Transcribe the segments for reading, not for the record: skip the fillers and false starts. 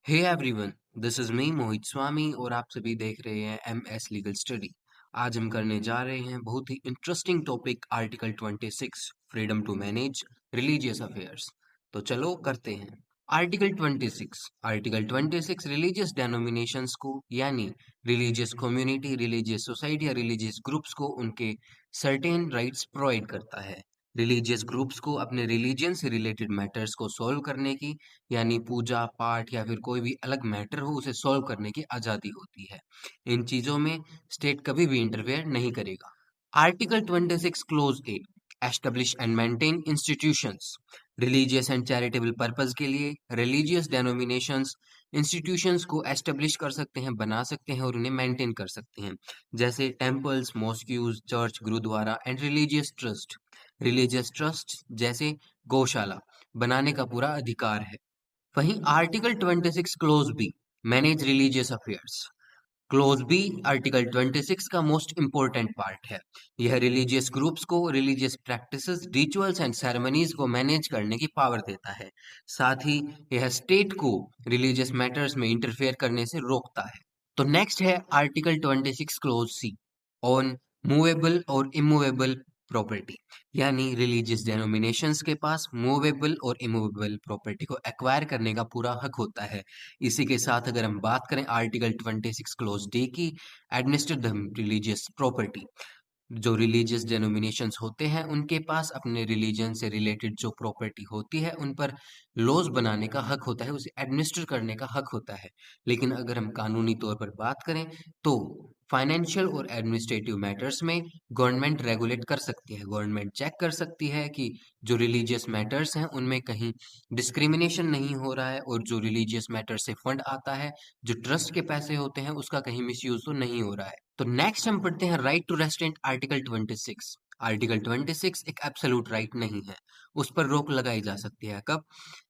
Hey everyone, this is me Mohit Swami और आप सभी देख रहे हैं एमएस लीगल स्टडी। आज हम करने जा रहे हैं बहुत ही interesting topic article 26 freedom to manage religious affairs. तो चलो करते हैं। आर्टिकल 26 रिलीजियस डेनोमिनेशंस को यानी रिलीजियस कम्युनिटी, रिलीजियस सोसाइटी या रिलीजियस ग्रुप्स को उनके सर्टेन राइट्स प्रोवाइड करता है। रिलीजियस ग्रुप्स को अपने रिलीजन से रिलेटेड मैटर्स को सॉल्व करने की यानी पूजा पाठ या फिर कोई भी अलग मैटर हो उसे सॉल्व करने की आजादी होती है। इन चीजों में स्टेट कभी भी इंटरफेयर नहीं करेगा। Article 26 close A establish and maintain institutions religious and charitable purpose के लिए रिलीजियस डेनोमिनेशंस इंस्टीट्यूशंस को एस्टेब्लिश कर सकते हैं, बना सकते हैं और उन्हें मेंटेन कर सकते हैं, जैसे temples, mosques, church, gurdwara and religious trust जैसे गौशाला बनाने का पूरा अधिकार है। वहीं article 26 clause B manage religious affairs. Clause B article 26 का मोस्ट इंपोर्टेंट पार्ट है। यह रिलीजियस ग्रुप्स को religious practices, rituals and ceremonies को मैनेज करने की पावर देता है। साथ ही यह स्टेट को रिलीजियस मैटर्स में इंटरफेयर करने से रोकता है। तो नेक्स्ट है article 26 clause C on movable और इमूवेबल प्रॉपर्टी, यानी रिलीजियस डेनोमिनेशंस के पास मूवेबल और इमूवेबल प्रॉपर्टी को एक्वायर करने का पूरा हक होता है। इसी के साथ अगर हम बात करें आर्टिकल 26 क्लोज डी की, एडमिनिस्टर द रिलीजियस प्रॉपर्टी, जो रिलीजियस डेनोमिनेशंस होते हैं उनके पास अपने रिलीजन से रिलेटेड जो प्रॉपर्टी होती है उन पर लॉज बनाने का हक होता है, उसे एडमिनिस्टर करने का हक होता है। लेकिन अगर हम कानूनी तौर पर बात करें तो फाइनेंशियल और एडमिनिस्ट्रेटिव मैटर्स में गवर्नमेंट रेगुलेट कर सकती है, गवर्नमेंट चेक कर सकती है कि जो रिलीजियस मैटर्स हैं उनमें कहीं डिस्क्रिमिनेशन नहीं हो रहा है और जो रिलीजियस मैटर से फंड आता है, जो ट्रस्ट के पैसे होते हैं, उसका कहीं मिसयूज तो नहीं हो रहा है। तो नेक्स्ट हम पढ़ते हैं right to restraint article 26। Article 26 एक एब्सोल्यूट राइट नहीं है, उस पर रोक लगाई जा सकती है। कब?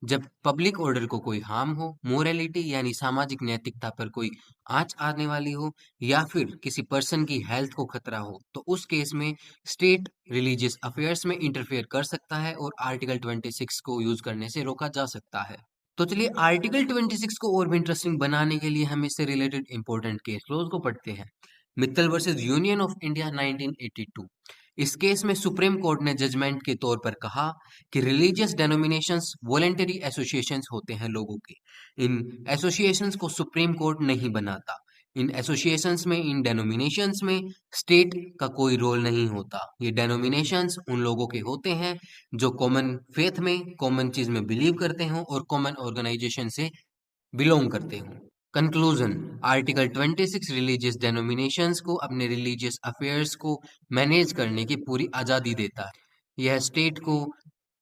जब पब्लिक ऑर्डर को कोई हार्म हो, मोरालिटी यानी सामाजिक नैतिकता पर कोई आंच आने वाली हो, या फिर किसी पर्सन की हेल्थ को खतरा हो, तो उस केस में स्टेट रिलीजियस अफेयर्स में इंटरफेयर कर सकता है और आर्टिकल 26 को यूज करने से रोका जा सकता है। तो चलिए आर्टिकल 26 को और भी इंटरेस्टिंग बनाने के लिए हम इससे रिलेटेड इंपॉर्टेंट केस क्लोज को पढ़ते हैं। Mittal versus union of India 1982। इस केस में सुप्रीम कोर्ट ने जजमेंट के तौर पर कहा कि रिलीजियस डेनोमिनेशंस वॉलेंटरी एसोसिएशंस होते हैं लोगों के। इन एसोसिएशंस को सुप्रीम कोर्ट नहीं बनाता। इन एसोसिएशंस में, इन डेनोमिनेशंस में स्टेट का कोई रोल नहीं होता। ये डेनोमिनेशंस उन लोगों के होते हैं जो कॉमन फेथ में, कॉमन चीज में बिलीव करते हो और कॉमन ऑर्गेनाइजेशन से बिलोंग करते हो। कंक्लूजन, आर्टिकल 26 रिलीजियस डेनोमिनेशंस को अपने रिलीजियस अफेयर्स को मैनेज करने की पूरी आजादी देता है। यह स्टेट को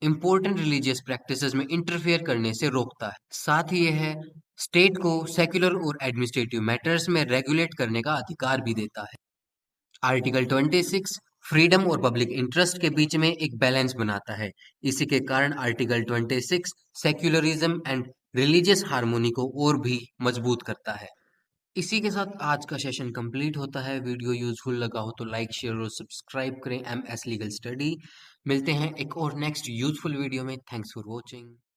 इंपॉर्टेंट रिलीजियस प्रैक्टिसेस में इंटरफेयर करने से रोकता है। साथ ही यह स्टेट को सेक्युलर और एडमिनिस्ट्रेटिव मैटर्स में रेगुलेट करने का अधिकार भी देता है। आर्टिकल 26 फ्रीडम और पब्लिक इंटरेस्ट के बीच में एक बैलेंस बनाता है। इसी के कारण article 26 secularism and religious harmony को और भी मजबूत करता है। इसी के साथ आज का सेशन कंप्लीट होता है। वीडियो यूजफुल लगा हो तो लाइक, शेयर और सब्सक्राइब करें एमएस लीगल स्टडी। मिलते हैं एक और नेक्स्ट यूजफुल वीडियो में। Thanks for watching.